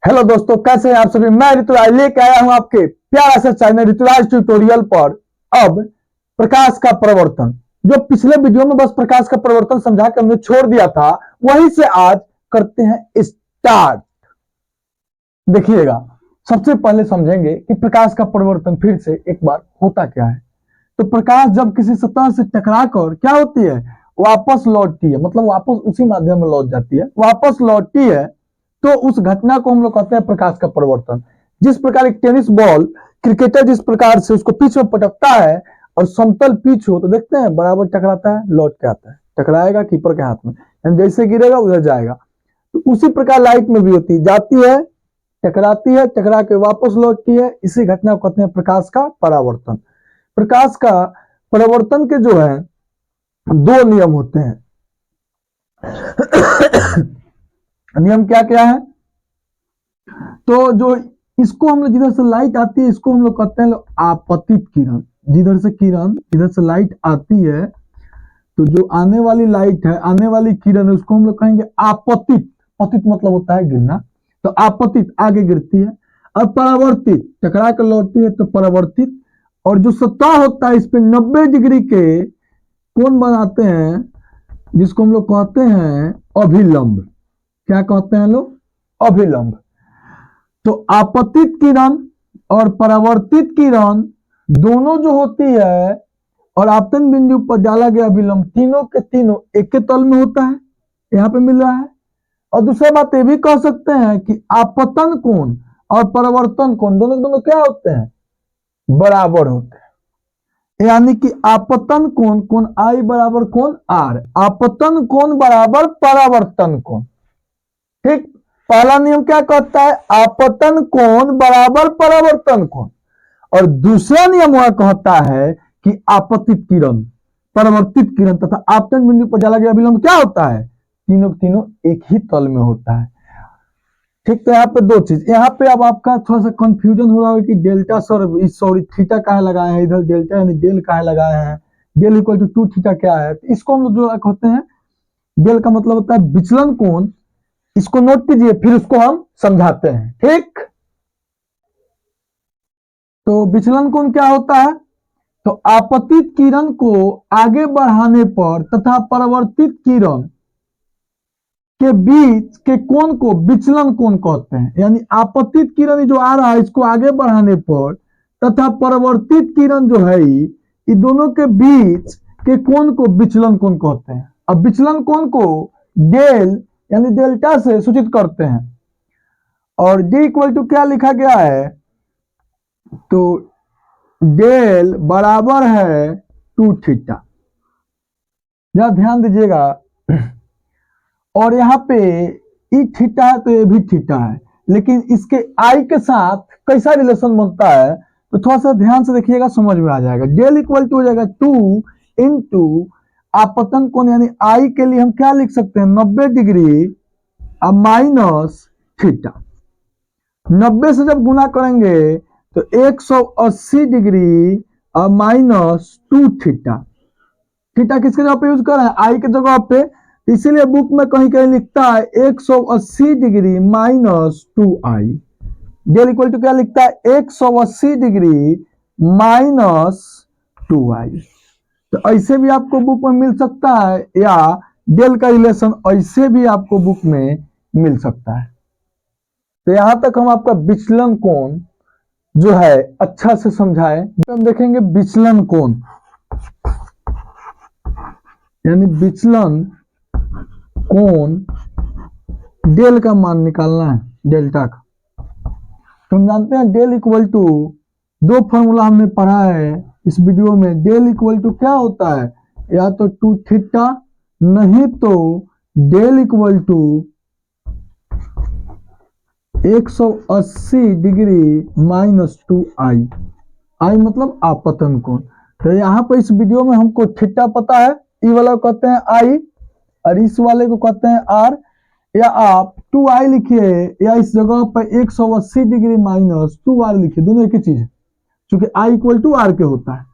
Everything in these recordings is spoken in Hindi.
हेलो दोस्तों, कैसे हैं आप सभी। मैं ऋतुराज लेके आया हूं आपके प्यारा सा चैनल ऋतुराज ट्यूटोरियल पर। अब प्रकाश का परिवर्तन, जो पिछले वीडियो में बस प्रकाश का परिवर्तन समझा के हमने छोड़ दिया था, वहीं से आज करते हैं स्टार्ट। देखिएगा, सबसे पहले समझेंगे कि प्रकाश का परिवर्तन फिर से एक बार होता क्या है। तो प्रकाश जब किसी सतह से टकरा कर क्या होती है, वापस लौटती है, मतलब वापस उसी माध्यम में लौट जाती है, वापस लौटती है, तो उस घटना को हम लोग कहते हैं प्रकाश का परिवर्तन। जिस प्रकार एक टेनिस बॉल क्रिकेटर जिस प्रकार से उसको पिच में पटकता है और समतल पिच हो तो देखते हैं बराबर टकराता है, लौट के आता है, टकराएगा कीपर के हाथ में, यानी जैसे गिरेगा उधर जाएगा। तो उसी प्रकार लाइट में भी होती है, जाती है, टकराती है, टकरा के वापस लौटती है। इसी घटना को कहते हैं प्रकाश का परावर्तन। प्रकाश का परिवर्तन के जो है दो नियम होते हैं। नियम क्या क्या है, तो जो इसको हम लोग जिधर से लाइट आती है इसको हम लोग कहते हैं आपतित किरण। जिधर से किरण, इधर से लाइट आती है तो जो आने वाली लाइट है, आने वाली किरण है, उसको हम लोग कहेंगे आपतित। पतित मतलब होता है गिरना, तो आपतित आगे गिरती है। और परावर्तित टकरा कर लौटती है तो परावर्तित। और जो सतह होता है इस पे 90 डिग्री के कोण बनाते हैं, जिसको हम लोग कहते हैं अभिलंब। क्या कहते हैं लोग? अभिलंब। तो आपतित किरण और परावर्तित किरण दोनों जो होती है और आपतन बिंदु पर डाला गया अभिलंब, तीनों के तीनों एक के तल में होता है, यहाँ पे मिल रहा है। और दूसरा बात ये भी कह सकते हैं कि आपतन कोण और परावर्तन कोण दोनों दोनों क्या होते हैं, बराबर होते हैं। यानी कि आपतन कोण कोण आई बराबर कोण आर, आपतन कोण बराबर परावर्तन कोण। ठीक, पहला नियम क्या कहता है, आपतन कोण बराबर परावर्तन कोण। और दूसरा नियम वह कहता है कि आपतित किरण, परावर्तित किरण तथा आपतन बिंदु पर डाला गया अभिलंब क्या होता है, तीनों तीनों एक ही तल में होता है। ठीक, तो यहाँ पे दो चीज, यहाँ पे अब आपका थोड़ा सा कंफ्यूजन हो रहा है कि डेल्टा सॉरी थीटा काहे लगाए हैं, इधर डेल्टा यानी डेल काहे लगाए हैं, डेल इक्वल टू 2 थीटा क्या है। तो इसको हम लोग जो कहते हैं, डेल का मतलब होता है विचलन कोण। इसको नोट कीजिए, फिर उसको हम समझाते हैं। ठीक, तो विचलन कोण क्या होता है, तो आपतित किरण को आगे बढ़ाने पर तथा परावर्तित किरण के बीच के कोण को विचलन कोण कहते हैं। यानी आपतित किरण जो आ रहा है इसको आगे बढ़ाने पर तथा परावर्तित किरण जो है ये दोनों के बीच के कोण को विचलन कोण कहते हैं। अब विचलन कोण को डेल यानी डेल्टा से सूचित करते हैं। और डी इक्वल टू क्या लिखा गया है, तो डेल बराबर है 2 थीटा। जरा ध्यान दीजिएगा, और यहाँ पे ई थीटा है तो ये भी थीटा है, लेकिन इसके आई के साथ कैसा रिलेशन बनता है तो थोड़ा सा ध्यान से देखिएगा, समझ में आ जाएगा। डेल इक्वल टू हो जाएगा 2 इंटू आपतन कोण, यानी आई के लिए हम क्या लिख सकते हैं, 90 डिग्री माइनस थीटा। 90 से जब गुना करेंगे तो 180 डिग्री माइनस 2 थीटा। थीटा किसके जगह पे यूज कर रहे हैं, आई के जगह पे, इसीलिए बुक में कहीं कहीं लिखता है 180 degree minus 2i। Del equal to क्या लिखता है, 180 डिग्री माइनस 2i। तो ऐसे भी आपको बुक में मिल सकता है, या डेल का रिलेशन ऐसे भी आपको बुक में मिल सकता है। तो यहां तक हम आपका विचलन कोण जो है अच्छा से समझाए। हम देखेंगे विचलन कोण, यानी विचलन कोण डेल का मान निकालना है, डेल्टा का। तो हम जानते हैं डेल इक्वल टू, दो फॉर्मूला हमने पढ़ा है इस वीडियो में। डेल इक्वल टू क्या होता है, या तो 2 थीटा, नहीं तो del equal to 180 degree minus 2i। I मतलब आपतन कोण। तो यहाँ पर इस वीडियो में हमको थीटा पता है, ई वाला को कहते हैं आई और इस वाले को कहते हैं आर। या आप 2i लिखिए, या इस जगह पर 180 डिग्री माइनस 2r लिखिए, दोनों एक ही चीज है, क्योंकि i इक्वल टू आर के होता है,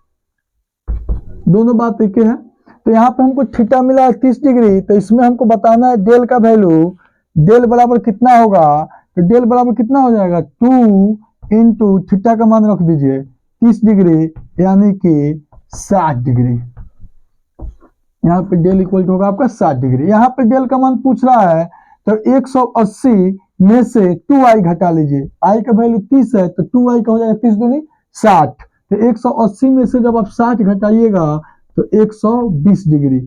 दोनों बात एक ही है। तो यहाँ पे हमको थीटा मिला 30 डिग्री, तो इसमें हमको बताना है डेल का वैल्यू, डेल बराबर कितना होगा, तो डेल बराबर कितना हो जाएगा 2 × थीटा का मान रख दीजिए 30 डिग्री यानी कि 60 डिग्री। यहाँ पे डेल इक्वल टू होगा आपका 60 डिग्री। यहाँ पे डेल का मान पूछ रहा है तो 180 में से 2i घटा लीजिए, i का वैल्यू 30 है तो 2i का हो जाएगा 30 दूनी 60, तो 180 में से जब आप 60 घटाइएगा तो 120 डिग्री।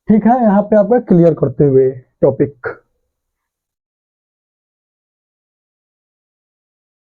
ठीक है, यहाँ पे आपका क्लियर करते हुए टॉपिक।